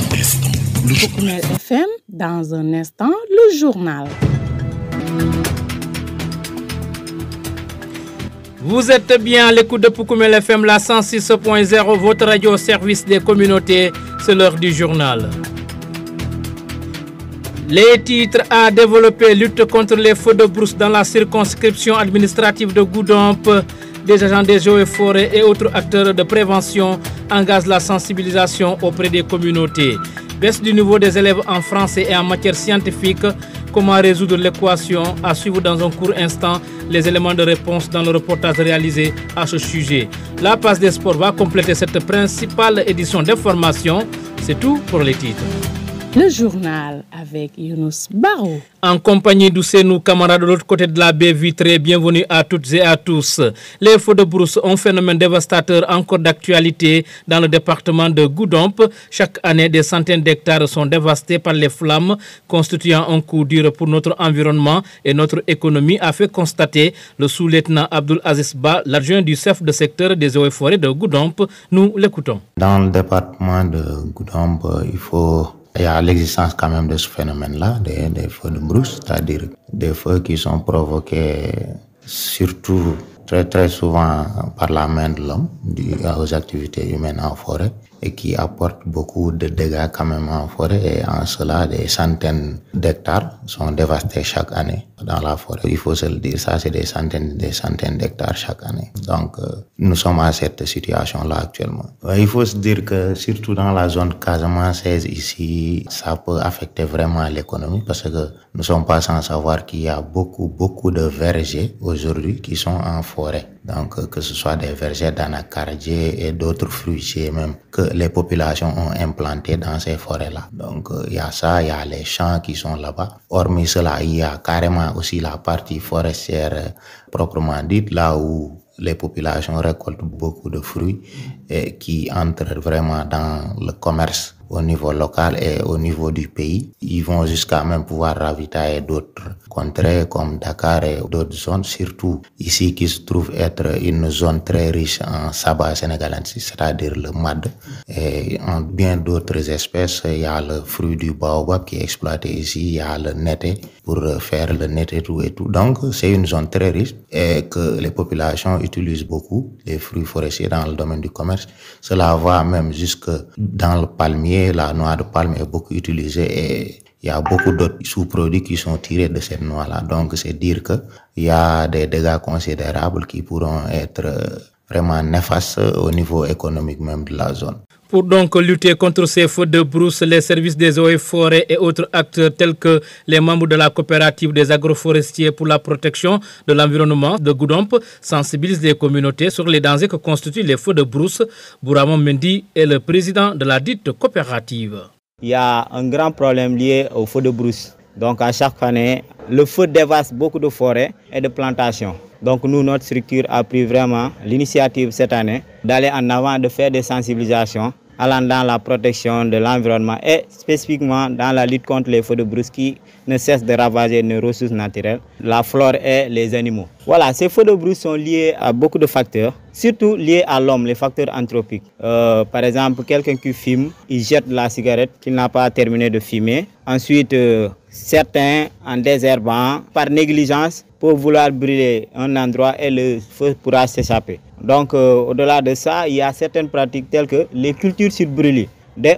Poukoumel FM, dans un instant, le journal. Vous êtes bien à l'écoute de Poukoumel FM, la 106.0, votre radio au service des communautés. C'est l'heure du journal. Les titres à développer: lutte contre les feux de brousse dans la circonscription administrative de Goudomp. Des agents des eaux et forêts et autres acteurs de prévention engagent la sensibilisation auprès des communautés. Baisse du niveau des élèves en français et en matière scientifique. Comment résoudre l'équation? À suivre dans un court instant les éléments de réponse dans le reportage réalisé à ce sujet. La passe des sports va compléter cette principale édition d'information. C'est tout pour les titres. Le journal avec Younous Barou. En compagnie d'Ousseinou Kamara de l'autre côté de la baie vitrée, bienvenue à toutes et à tous. Les feux de brousse, un phénomène dévastateur encore d'actualité dans le département de Goudomp. Chaque année, des centaines d'hectares sont dévastés par les flammes, constituant un coup dur pour notre environnement et notre économie, a fait constater le sous-lieutenant Abdul Aziz Ba, l'adjoint du chef de secteur des eaux et forêts de Goudomp. Nous l'écoutons. Dans le département de Goudomp, il y a l'existence quand même de ce phénomène-là, des feux de brousse, c'est-à-dire des feux qui sont provoqués surtout très souvent par la main de l'homme, dues aux activités humaines en forêt, et qui apportent beaucoup de dégâts quand même en forêt. Et en cela, des centaines d'hectares sont dévastés chaque année dans la forêt. Il faut se le dire, ça c'est des centaines d'hectares chaque année. Donc nous sommes à cette situation-là actuellement. Il faut se dire que surtout dans la zone casamançaise ici, ça peut affecter vraiment l'économie, parce que nous ne sommes pas sans savoir qu'il y a beaucoup de vergers aujourd'hui qui sont en forêt. Donc que ce soit des vergers d'anacardier et d'autres fruitiers même que les populations ont implantés dans ces forêts-là. Donc il y a ça, il y a les champs qui sont là-bas. Hormis cela, il y a carrément aussi la partie forestière proprement dite, là où les populations récoltent beaucoup de fruits et qui entrent vraiment dans le commerce au niveau local et au niveau du pays. Ils vont jusqu'à même pouvoir ravitailler d'autres contrées comme Dakar et d'autres zones, surtout ici qui se trouve être une zone très riche en sabah sénégalensis, c'est-à-dire le mad. Et en bien d'autres espèces, il y a le fruit du baobab qui est exploité ici, il y a le netté pour faire le netté et tout. Donc c'est une zone très riche et que les populations utilisent beaucoup, les fruits forestiers dans le domaine du commerce. Cela va même jusque dans le palmier. La noix de palme est beaucoup utilisée et il y a beaucoup d'autres sous-produits qui sont tirés de cette noix-là. Donc, c'est dire qu'il y a des dégâts considérables qui pourront être vraiment néfastes au niveau économique même de la zone. Pour donc lutter contre ces feux de brousse, les services des eaux et forêts et autres acteurs tels que les membres de la coopérative des agroforestiers pour la protection de l'environnement de Goudomp sensibilisent les communautés sur les dangers que constituent les feux de brousse. Bourama Mendy est le président de la dite coopérative. Il y a un grand problème lié aux feux de brousse. Donc à chaque année, le feu dévaste beaucoup de forêts et de plantations. Donc nous, notre structure a pris vraiment l'initiative cette année d'aller en avant, de faire des sensibilisations allant dans la protection de l'environnement et spécifiquement dans la lutte contre les feux de brousse qui ne cessent de ravager nos ressources naturelles, la flore et les animaux. Voilà, ces feux de brousse sont liés à beaucoup de facteurs, surtout liés à l'homme, les facteurs anthropiques. Par exemple, quelqu'un qui fume, il jette la cigarette qu'il n'a pas terminé de fumer. Ensuite, certains, en désherbant, par négligence, peuvent vouloir brûler un endroit et le feu pourra s'échapper. Donc, au-delà de ça, il y a certaines pratiques telles que les cultures sur brûlis.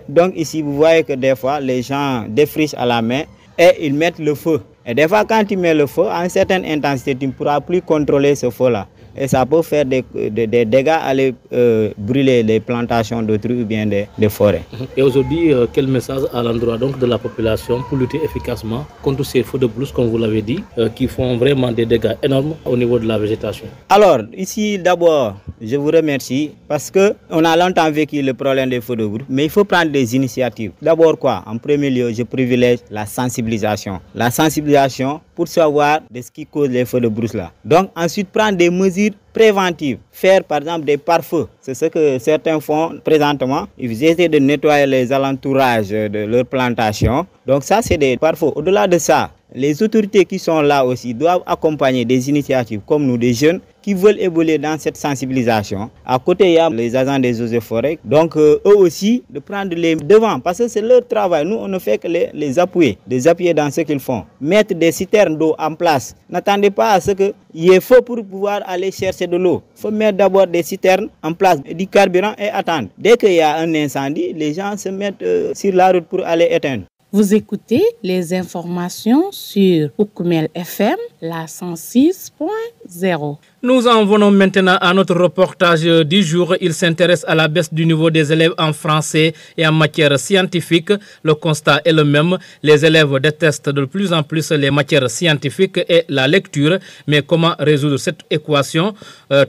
Donc ici, vous voyez que des fois, les gens défrichent à la main et ils mettent le feu. Et des fois, quand tu mets le feu, à une certaine intensité, tu ne pourras plus contrôler ce feu-là. Et ça peut faire des dégâts, aller brûler les plantations d'autrui ou bien des forêts. Et aujourd'hui, quel message à l'endroit donc de la population pour lutter efficacement contre ces feux de brousse, comme vous l'avez dit, qui font vraiment des dégâts énormes au niveau de la végétation? Alors, ici, d'abord, je vous remercie parce qu'on a longtemps vécu le problème des feux de brousse, mais il faut prendre des initiatives. D'abord quoi? En premier lieu, je privilège la sensibilisation. La sensibilisation pour savoir de ce qui cause les feux de brousse là. Donc ensuite, prendre des mesures préventives. Faire par exemple des pare-feux. C'est ce que certains font présentement. Ils essaient de nettoyer les alentourages de leur plantation. Donc ça, c'est des pare-feux. Au-delà de ça, Les autorités qui sont là aussi doivent accompagner des initiatives comme nous, des jeunes qui veulent évoluer dans cette sensibilisation. À côté, il y a les agents des eaux et forêts. Donc, eux aussi, de prendre les devants, parce que c'est leur travail. Nous, on ne fait que les appuyer dans ce qu'ils font. Mettre des citernes d'eau en place. N'attendez pas à ce qu'il y ait feu pour pouvoir aller chercher de l'eau. Il faut mettre d'abord des citernes en place, du carburant et attendre. Dès qu'il y a un incendie, les gens se mettent sur la route pour aller éteindre. Vous écoutez les informations sur Oukoumel FM, la 106.0. Nous en venons maintenant à notre reportage du jour. Il s'intéresse à la baisse du niveau des élèves en français et en matière scientifique. Le constat est le même. Les élèves détestent de plus en plus les matières scientifiques et la lecture. Mais comment résoudre cette équation?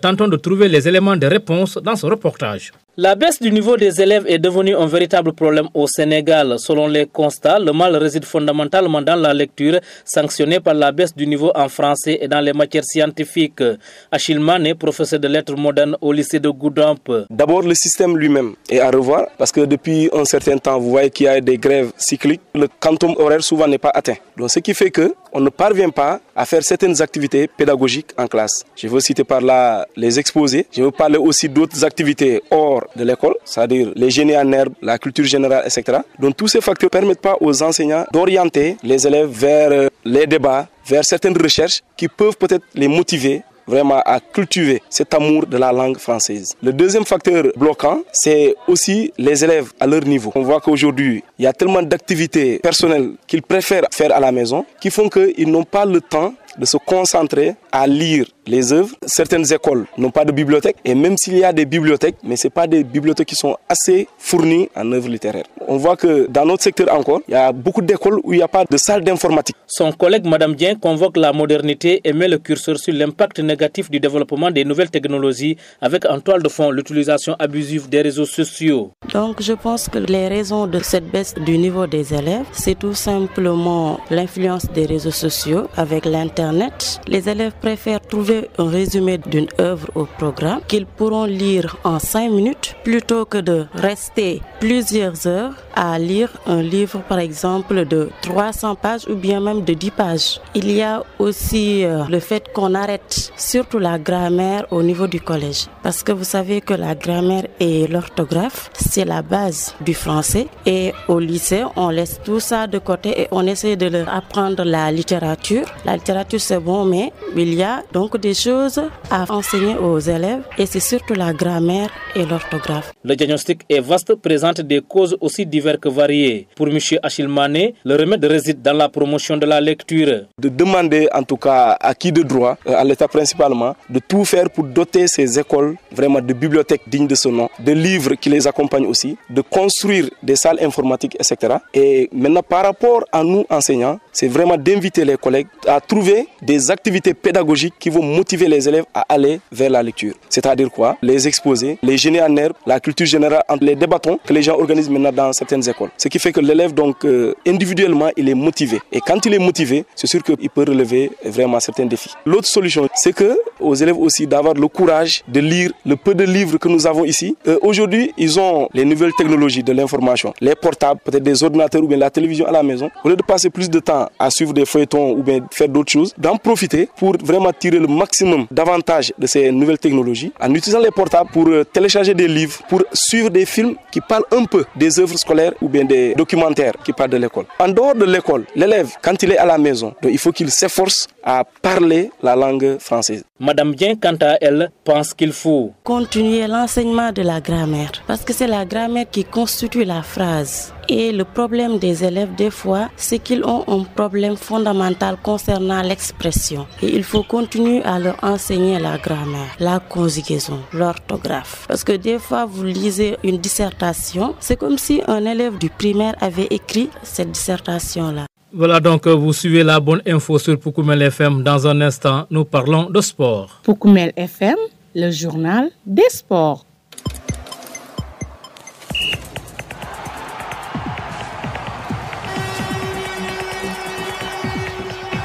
Tentons de trouver les éléments de réponse dans ce reportage. La baisse du niveau des élèves est devenue un véritable problème au Sénégal. Selon les constats, le mal réside fondamentalement dans la lecture, sanctionnée par la baisse du niveau en français et dans les matières scientifiques. Achille Mané, professeur de lettres modernes au lycée de Goudomp. D'abord, le système lui-même est à revoir parce que depuis un certain temps, vous voyez qu'il y a des grèves cycliques. Le quantum horaire souvent n'est pas atteint. Donc, ce qui fait qu'on ne parvient pas à faire certaines activités pédagogiques en classe. Je veux citer par là les exposés. Je veux parler aussi d'autres activités hors de l'école, c'est-à-dire les génies en herbe, la culture générale, etc. Donc tous ces facteurs ne permettent pas aux enseignants d'orienter les élèves vers les débats, vers certaines recherches qui peuvent peut-être les motiver vraiment à cultiver cet amour de la langue française. Le deuxième facteur bloquant, c'est aussi les élèves à leur niveau. On voit qu'aujourd'hui, il y a tellement d'activités personnelles qu'ils préfèrent faire à la maison qui font qu'ils n'ont pas le temps de se concentrer à lire les œuvres. Certaines écoles n'ont pas de bibliothèque et même s'il y a des bibliothèques, mais ce n'est pas des bibliothèques qui sont assez fournies en œuvres littéraires. On voit que dans notre secteur encore, il y a beaucoup d'écoles où il n'y a pas de salle d'informatique. Son collègue Madame Dien convoque la modernité et met le curseur sur l'impact négatif du développement des nouvelles technologies avec en toile de fond l'utilisation abusive des réseaux sociaux. Donc je pense que les raisons de cette baisse du niveau des élèves, c'est tout simplement l'influence des réseaux sociaux avec l'Internet. Les élèves préfèrent trouver un résumé d'une œuvre au programme qu'ils pourront lire en 5 minutes plutôt que de rester plusieurs heures à lire un livre par exemple de 300 pages ou bien même de 10 pages. Il y a aussi le fait qu'on arrête surtout la grammaire au niveau du collège parce que vous savez que la grammaire et l'orthographe c'est la base du français et au lycée on laisse tout ça de côté et on essaie de leur apprendre la littérature. La littérature c'est bon mais il y a donc des choses à enseigner aux élèves et c'est surtout la grammaire et l'orthographe. Le diagnostic est vaste, présente des causes aussi diverses que variées. Pour M. Achille Mané, le remède réside dans la promotion de la lecture. De demander en tout cas à qui de droit, à l'État principalement, de tout faire pour doter ces écoles vraiment de bibliothèques dignes de ce nom, de livres qui les accompagnent aussi, de construire des salles informatiques, etc. Et maintenant par rapport à nous enseignants, c'est vraiment d'inviter les collègues à trouver des activités pédagogiques qui vont motiver les élèves à aller vers la lecture. C'est-à-dire quoi? Les exposés, les génies en herbe, la culture générale, les débattons que les gens organisent maintenant dans certaines écoles. Ce qui fait que l'élève, donc, individuellement, il est motivé. Et quand il est motivé, c'est sûr qu'il peut relever vraiment certains défis. L'autre solution, c'est que aux élèves aussi d'avoir le courage de lire le peu de livres que nous avons ici. Aujourd'hui, ils ont les nouvelles technologies de l'information, les portables, peut-être des ordinateurs ou bien la télévision à la maison. Au lieu de passer plus de temps à suivre des feuilletons ou bien faire d'autres choses, d'en profiter pour vraiment tirer le maximum d'avantages de ces nouvelles technologies en utilisant les portables pour télécharger des livres, pour suivre des films qui parlent un peu des œuvres scolaires ou bien des documentaires qui parlent de l'école. En dehors de l'école, l'élève, quand il est à la maison, il faut qu'il s'efforce à parler la langue française. Madame Dien, quant à elle, pense qu'il faut continuer l'enseignement de la grammaire parce que c'est la grammaire qui constitue la phrase. Et le problème des élèves, des fois, c'est qu'ils ont un problème fondamental concernant l'expression. Et il faut continuer à leur enseigner la grammaire, la conjugaison, l'orthographe. Parce que des fois, vous lisez une dissertation, c'est comme si un élève du primaire avait écrit cette dissertation-là. Voilà donc, vous suivez la bonne info sur Poukoumel FM. Dans un instant, nous parlons de sport. Poukoumel FM, le journal des sports.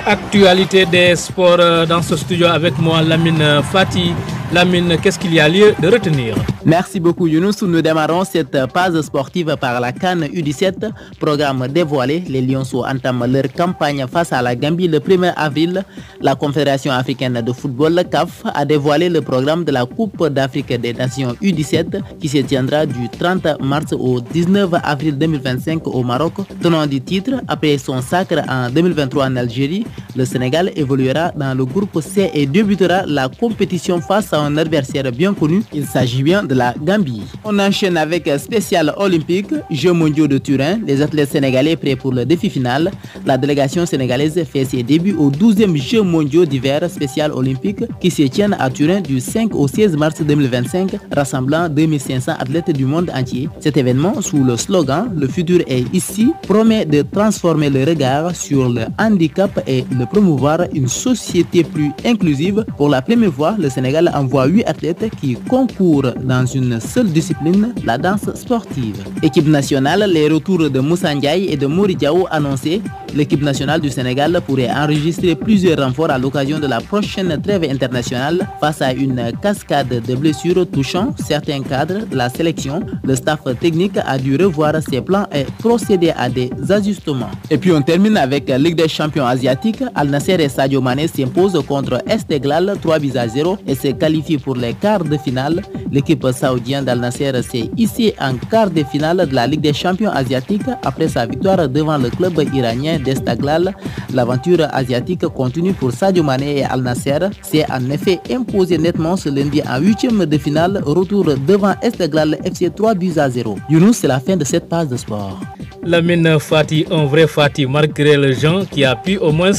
Actualité des sports dans ce studio avec moi, Lamine Fati. Lamine, qu'est-ce qu'il y a lieu de retenir? Merci beaucoup Younous. Nous démarrons cette page sportive par la CAN U17. Programme dévoilé, les Lionceaux entament leur campagne face à la Gambie le 1er avril. La Confédération africaine de football, CAF, a dévoilé le programme de la Coupe d'Afrique des Nations U17 qui se tiendra du 30 mars au 19 avril 2025 au Maroc. Tenant du titre, après son sacre en 2023 en Algérie, le Sénégal évoluera dans le groupe C et débutera la compétition face à un adversaire bien connu. Il s'agit bien de la Gambie. On enchaîne avec spécial olympique, Jeux mondiaux de Turin. Les athlètes sénégalais prêts pour le défi final. La délégation sénégalaise fait ses débuts aux 12e Jeux mondiaux d'hiver spécial olympique qui se tiennent à Turin du 5 au 16 mars 2025, rassemblant 2500 athlètes du monde entier. Cet événement, sous le slogan « Le futur est ici », promet de transformer le regard sur le handicap et de promouvoir une société plus inclusive. Pour la première fois, le Sénégal envoie 8 athlètes qui concourent dans une seule discipline, la danse sportive. Équipe nationale, les retours de Moussa Ndiaye et de Mori Diaw annoncés. L'équipe nationale du Sénégal pourrait enregistrer plusieurs renforts à l'occasion de la prochaine trêve internationale face à une cascade de blessures touchant certains cadres de la sélection. Le staff technique a dû revoir ses plans et procéder à des ajustements. Et puis on termine avec Ligue des champions asiatiques. Al Nasser et Sadio Mané s'imposent contre Esteghlal 3-0 et se qualifient pour les quarts de finale. L'équipe saoudienne d'Al Nasser s'est hissée en quart de finale de la Ligue des champions asiatiques après sa victoire devant le club iranien d'Esteghlal. L'aventure asiatique continue pour Sadio Mané et Al Nasser. C'est en effet imposé nettement ce lundi en 8e de finale. Retour devant Esteghlal FC 3-0. Younous, c'est la fin de cette page de sport. Lamine Fati, un vrai Fati, malgré le gens qui a pu au moins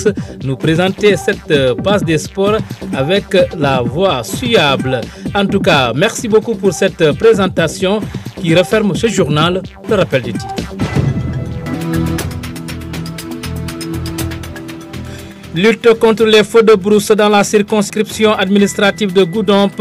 nous présenter cette passe des sports avec la voix suave. En tout cas, merci beaucoup pour cette présentation qui referme ce journal. Le rappel du titre. Lutte contre les feux de brousse dans la circonscription administrative de Goudomp.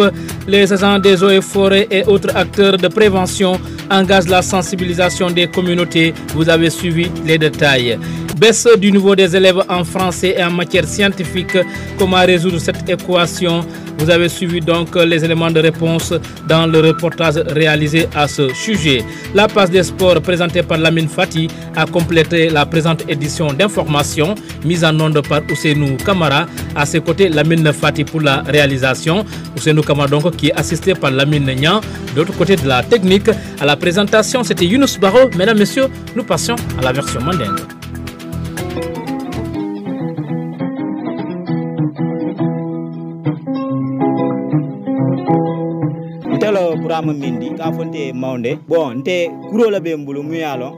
Les agents des eaux et forêts et autres acteurs de prévention engagent la sensibilisation des communautés. Vous avez suivi les détails. Baisse du niveau des élèves en français et en matière scientifique. Comment résoudre cette équation? Vous avez suivi donc les éléments de réponse dans le reportage réalisé à ce sujet. La passe des sports présentée par Lamine Fati a complété la présente édition d'information mise en onde par Ousseinou Kamara. À ses côtés, Lamine Fati pour la réalisation. Ousseinou Kamara donc qui est assisté par Lamine Nian. De l'autre côté de la technique, à la présentation, c'était Younous Baro. Mesdames, Messieurs, nous passons à la version mandingue. Burama Mindi ka fonte maunde bon nte kurola be mbulu muyalo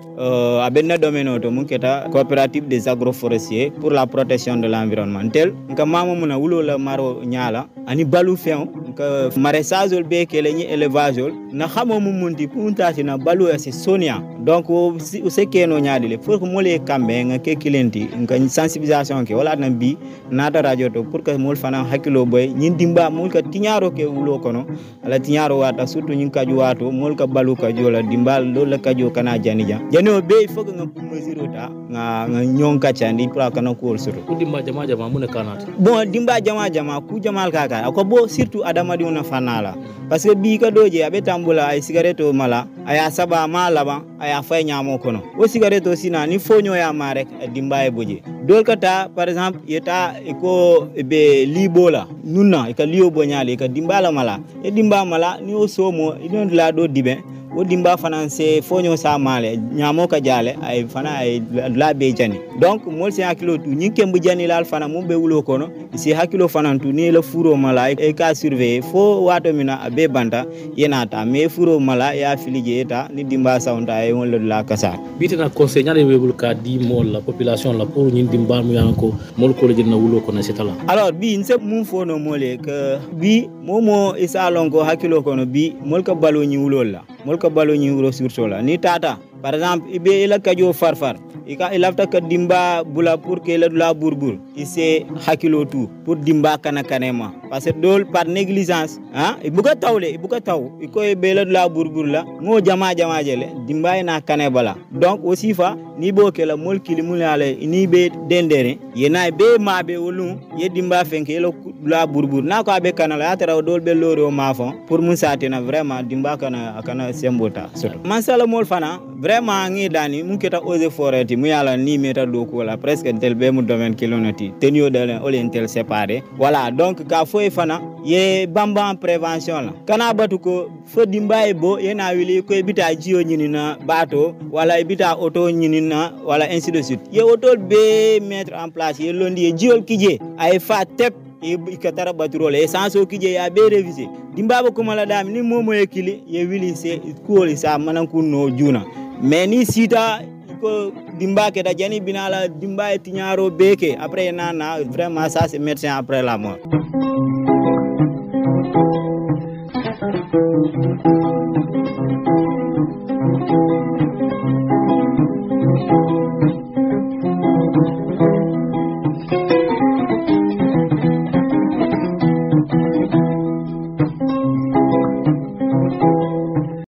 abenna domaine to mun keta coopérative des agroforestiers pour la protection de l'environnement tel nka mama muna wulo la maro nyala ani balu feon nka maraîchage be kele ni élevage na xamo mu munti punta na balu c'est sonia donc o se keno nyaadi le pour que mole kambe nga ke kilenti nka sensibilisation ke wala nan bi nata radio to pour que mol fana hakilo boy nyin dimba mol ka tinyaro ke wulo kono ala tinyaro wata surtout ñing kaju wato mol ka balu ka jola dimbal do la kaju kana janija jano be faut que nga mesure ta nga ñong ka candi pour kana ko surtout dimba jama jama mun kanat bon dimba jama jama ku jamal kaka ko bo surtout adama di una fanala parce que bi ka doje abe tambula ay cigarette mala aya saba mala ba aya fay ñamo kono o cigarette sina ni fonyo ya ma rek dimba e boje dol kata par exemple yeta ko be libola nunna e ka liyo bo nyaale ka dimba la mala e dimba mala ni o somo idon la do dibe o dimba finance fonyo sa male nyamo ka jale ay fana ay la be jani donc mol se hakilo tu nyinke mbu jani la fana mo be wulo kono si hakilo fana tu ni le furo mala e ka surveiller fo wato mina abe banda yenata me furo mala ya filije eta ni dimba saunta ay won la kasa bitena conseil nyale webul ka di mol la population la pour nyin dimba mu yanko mol ko le na wulo kono setala alors bi nse mum fono mole que bi momo isa longo hakilo kono bi mol ka balo nyi wulo la mol ka balo nyi wuro surtout la ni tata par exemple ibe ila kajo farfar ika ilafta ka dimba bula pour que la burbur ise hakilo tout pour dimba kana kanema parce que dol par négligence hein ibuka tawle ibuka taw iko ibe la burbur la mo jama jele dimba ina kanebala donc aussi fa ni bo ke la mol kilimulale ni be dendere yena be mabe wolu ye dimba fenke la burbur na ko abe kanala ya tara dol be lori o mafon pour mun satina vraiment dimba kana sembota soto man sala mol fana vraiment ngi dani mun keta ose foreti mu yala ni meta do ko la presque tel be mu domaine kilonati tenio de oriental séparé voilà donc ka foy fana ye bamba prévention la kana batu ko fo dimba e bo yena wili ko bita jiyo nyini na bato wala bita auto nyini na wala ainsi de suite ye auto be mettre en place ye londi ye jiol kije ay fa tep e ikatara baturole e sanso kije ya be réviser dimba ko mala dam ni momo ekili ye wili se ko sa manan kunno juna mais ni sita ko dimba ke da jani binala dimba e tiñaro beke après nana vraiment ça c'est médecin après la mort.